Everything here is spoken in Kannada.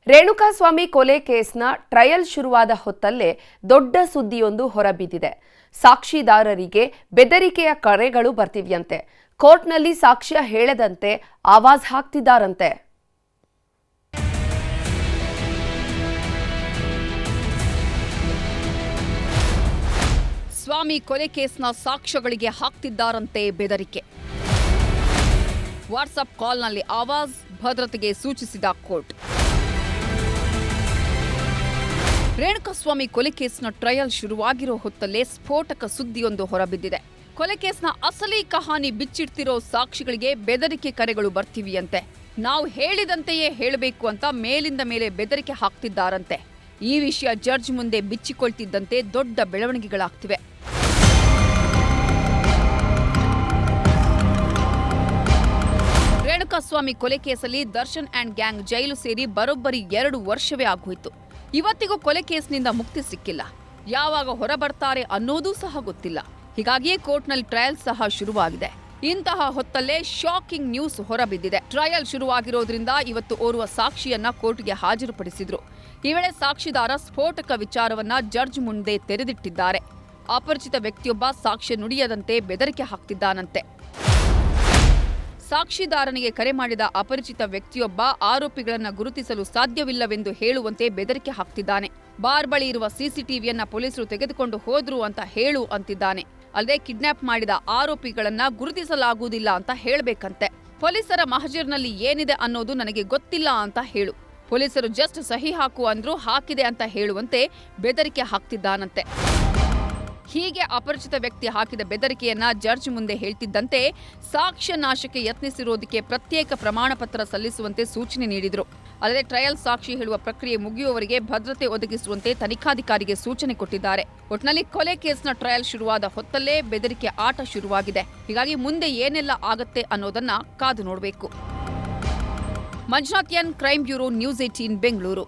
ರೇಣುಕಾಸ್ವಾಮಿ ಕೊಲೆ ಕೇಸ್ನ ಟ್ರಯಲ್ ಶುರುವಾದ ಹೊತ್ತಲ್ಲೇ ದೊಡ್ಡ ಸುದ್ದಿಯೊಂದು ಹೊರಬಿದ್ದಿದೆ. ಸಾಕ್ಷಿದಾರರಿಗೆ ಬೆದರಿಕೆಯ ಕರೆಗಳು ಬರ್ತಿವ್ಯಂತೆ. ಕೋರ್ಟ್ನಲ್ಲಿ ಸಾಕ್ಷ್ಯ ಹೇಳದಂತೆ ಆವಾಜ್ ಹಾಕ್ತಿದ್ದಾರಂತೆ. ಸ್ವಾಮಿ ಕೊಲೆ ಕೇಸ್ನ ಸಾಕ್ಷ್ಯಗಳಿಗೆ ಹಾಕ್ತಿದ್ದಾರಂತೆ ಬೆದರಿಕೆ. ವಾಟ್ಸ್ಆಪ್ ಕಾಲ್ನಲ್ಲಿ ಆವಾಜ್, ಭದ್ರತೆಗೆ ಸೂಚಿಸಿದ ಕೋರ್ಟ್. ರೇಣುಕಾಸ್ವಾಮಿ ಕೊಲೆ ಕೇಸ್ನ ಟ್ರಯಲ್ ಶುರುವಾಗಿರೋ ಹೊತ್ತಲ್ಲೇ ಸ್ಫೋಟಕ ಸುದ್ದಿಯೊಂದು ಹೊರಬಿದ್ದಿದೆ. ಕೊಲೆ ಕೇಸ್ನ ಅಸಲಿ ಕಹಾನಿ ಬಿಚ್ಚಿಡ್ತಿರೋ ಸಾಕ್ಷಿಗಳಿಗೆ ಬೆದರಿಕೆ ಕರೆಗಳು ಬರ್ತಿವಿಯಂತೆ. ನಾವು ಹೇಳಿದಂತೆಯೇ ಹೇಳಬೇಕು ಅಂತ ಮೇಲಿಂದ ಮೇಲೆ ಬೆದರಿಕೆ ಹಾಕ್ತಿದ್ದಾರಂತೆ. ಈ ವಿಷಯ ಜಡ್ಜ್ ಮುಂದೆ ಬಿಚ್ಚಿಕೊಳ್ತಿದ್ದಂತೆ ದೊಡ್ಡ ಬೆಳವಣಿಗೆಗಳಾಗ್ತಿವೆ. ರೇಣುಕಾಸ್ವಾಮಿ ಕೊಲೆ ಕೇಸಲ್ಲಿ ದರ್ಶನ್ ಅಂಡ್ ಗ್ಯಾಂಗ್ ಜೈಲು ಸೇರಿ ಬರೋಬ್ಬರಿ 2 ವರ್ಷವೇ ಆಗೋಯ್ತು. ಇವತ್ತಿಗೂ ಕೊಲೆ ಕೇಸ್ನಿಂದ ಮುಕ್ತಿ ಸಿಕ್ಕಿಲ್ಲ. ಯಾವಾಗ ಹೊರಬರ್ತಾರೆ ಅನ್ನೋದೂ ಸಹ ಗೊತ್ತಿಲ್ಲ. ಹೀಗಾಗಿಯೇ ಕೋರ್ಟ್ನಲ್ಲಿ ಟ್ರಯಲ್ ಸಹ ಶುರುವಾಗಿದೆ. ಇಂತಹ ಹೊತ್ತಲ್ಲೇ ಶಾಕಿಂಗ್ ನ್ಯೂಸ್ ಹೊರಬಿದ್ದಿದೆ. ಟ್ರಯಲ್ ಶುರುವಾಗಿರೋದ್ರಿಂದ ಇವತ್ತು ಓರ್ವ ಸಾಕ್ಷಿಯನ್ನ ಕೋರ್ಟ್ಗೆ ಹಾಜರುಪಡಿಸಿದ್ರು. ಈ ವೇಳೆ ಸಾಕ್ಷಿದಾರ ಸ್ಫೋಟಕ ವಿಚಾರವನ್ನ ಜಡ್ಜ್ ಮುಂದೆ ತೆರೆದಿಟ್ಟಿದ್ದಾರೆ. ಅಪರಿಚಿತ ವ್ಯಕ್ತಿಯೊಬ್ಬ ಸಾಕ್ಷ್ಯ ನುಡಿಯದಂತೆ ಬೆದರಿಕೆ ಹಾಕ್ತಿದ್ದಾನಂತೆ. ಸಾಕ್ಷಿದಾರನಿಗೆ ಕರೆ ಮಾಡಿದ ಅಪರಿಚಿತ ವ್ಯಕ್ತಿಯೊಬ್ಬ ಆರೋಪಿಗಳನ್ನ ಗುರುತಿಸಲು ಸಾಧ್ಯವಿಲ್ಲವೆಂದು ಹೇಳುವಂತೆ ಬೆದರಿಕೆ ಹಾಕ್ತಿದ್ದಾನೆ. ಬಾರ್ ಬಳಿ ಇರುವ ಸಿಸಿಟಿವಿಯನ್ನ ಪೊಲೀಸರು ತೆಗೆದುಕೊಂಡು ಹೋದ್ರು ಅಂತ ಹೇಳು ಅಂತಿದ್ದಾನೆ. ಅಲ್ಲದೆ ಕಿಡ್ನಾಪ್ ಮಾಡಿದ ಆರೋಪಿಗಳನ್ನ ಗುರುತಿಸಲಾಗುವುದಿಲ್ಲ ಅಂತ ಹೇಳಬೇಕಂತೆ. ಪೊಲೀಸರ ಮಹಜರ್ನಲ್ಲಿ ಏನಿದೆ ಅನ್ನೋದು ನನಗೆ ಗೊತ್ತಿಲ್ಲ ಅಂತ ಹೇಳು. ಪೊಲೀಸರು ಜಸ್ಟ್ ಸಹಿ ಹಾಕು ಅಂದ್ರೂ ಹಾಕಿದೆ ಅಂತ ಹೇಳುವಂತೆ ಬೆದರಿಕೆ ಹಾಕ್ತಿದ್ದಾನಂತೆ. ಹೀಗೆ ಅಪರಿಚಿತ ವ್ಯಕ್ತಿ ಹಾಕಿದ ಬೆದರಿಕೆಯನ್ನ ಜಡ್ಜ್ ಮುಂದೆ ಹೇಳ್ತಿದ್ದಂತೆ ಸಾಕ್ಷ್ಯ ನಾಶಕ್ಕೆ ಯತ್ನಿಸಿರೋದಕ್ಕೆ ಪ್ರತ್ಯೇಕ ಪ್ರಮಾಣ ಪತ್ರ ಸಲ್ಲಿಸುವಂತೆ ಸೂಚನೆ ನೀಡಿದರು. ಅಲ್ಲದೆ ಟ್ರಯಲ್ ಸಾಕ್ಷಿ ಹೇಳುವ ಪ್ರಕ್ರಿಯೆ ಮುಗಿಯುವವರೆಗೆ ಭದ್ರತೆ ಒದಗಿಸುವಂತೆ ತನಿಖಾಧಿಕಾರಿಗೆ ಸೂಚನೆ ಕೊಟ್ಟಿದ್ದಾರೆ. ಒಟ್ನಲ್ಲಿ ಕೊಲೆ ಕೇಸ್ನ ಟ್ರಯಲ್ ಶುರುವಾದ ಹೊತ್ತಲ್ಲೇ ಬೆದರಿಕೆ ಆಟ ಶುರುವಾಗಿದೆ. ಹೀಗಾಗಿ ಮುಂದೆ ಏನೆಲ್ಲ ಆಗತ್ತೆ ಅನ್ನೋದನ್ನ ಕಾದು ನೋಡಬೇಕು. Manjunath N, crime bureau, news 18 Bengaluru.